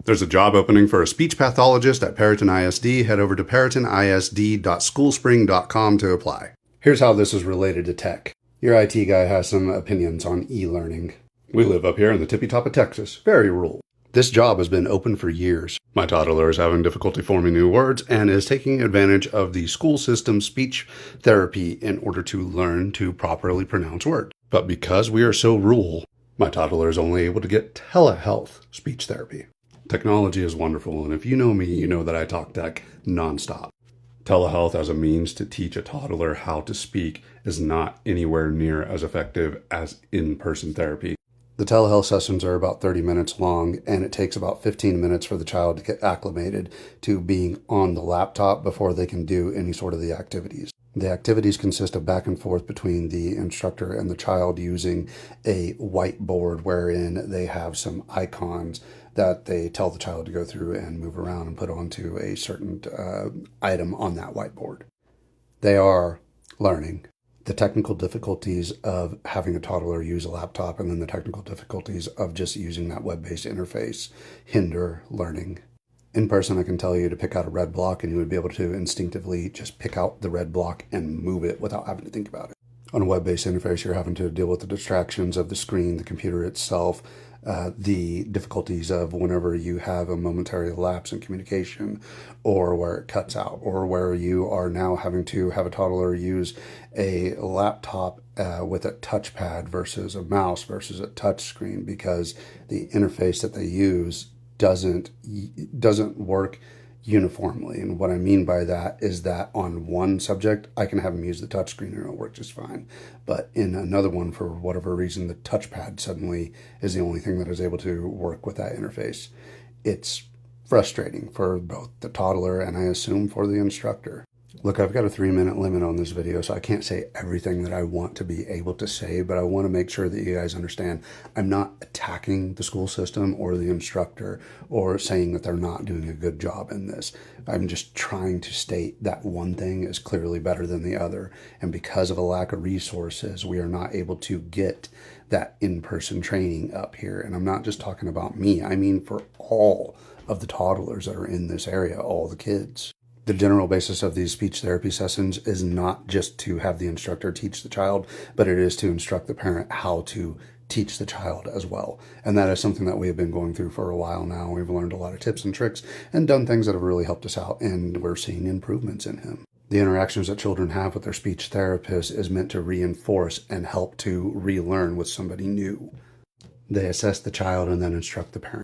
There's a job opening for a speech pathologist at Perryton ISD. Head over to perrytonisd.schoolspring.com to apply. Here's how this is related to tech. Your IT guy has some opinions on e-learning. We live up here in the tippy top of Texas, very rural. This job has been open for years. My toddler is having difficulty forming new words and is taking advantage of the school system speech therapy in order to learn to properly pronounce words. But because we are so rural, my toddler is only able to get telehealth speech therapy. Technology is wonderful, and if you know me, you know that I talk tech nonstop. Telehealth as a means to teach a toddler how to speak is not anywhere near as effective as in-person therapy. The telehealth sessions are about 30 minutes long, and it takes about 15 minutes for the child to get acclimated to being on the laptop before they can do any sort of the activities. The activities consist of back and forth between the instructor and the child using a whiteboard wherein they have some icons that they tell the child to go through and move around and put onto a certain item on that whiteboard. They are learning. The technical difficulties of having a toddler use a laptop and then the technical difficulties of just using that web-based interface hinder learning. In person, I can tell you to pick out a red block and you would be able to instinctively just pick out the red block and move it without having to think about it. On a web-based interface, you're having to deal with the distractions of the screen, the computer itself, the difficulties of whenever you have a momentary lapse in communication or where it cuts out or where you are now having to have a toddler use a laptop with a touchpad versus a mouse versus a touch screen because the interface that they use doesn't work uniformly. And what I mean by that is that on one subject, I can have them use the touchscreen and it'll work just fine. But in another one, for whatever reason, the touchpad suddenly is the only thing that is able to work with that interface. It's frustrating for both the toddler and I assume for the instructor. Look, I've got a 3-minute limit on this video, so I can't say everything that I want to be able to say, but I want to make sure that you guys understand I'm not attacking the school system or the instructor or saying that they're not doing a good job in this. I'm just trying to state that one thing is clearly better than the other, and because of a lack of resources, we are not able to get that in-person training up here. And I'm not just talking about me, I mean for all of the toddlers that are in this area, all the kids. The general basis of these speech therapy sessions is not just to have the instructor teach the child, but it is to instruct the parent how to teach the child as well. And that is something that we have been going through for a while now. We've learned a lot of tips and tricks and done things that have really helped us out, and we're seeing improvements in him. The interactions that children have with their speech therapist is meant to reinforce and help to relearn with somebody new. They assess the child and then instruct the parent.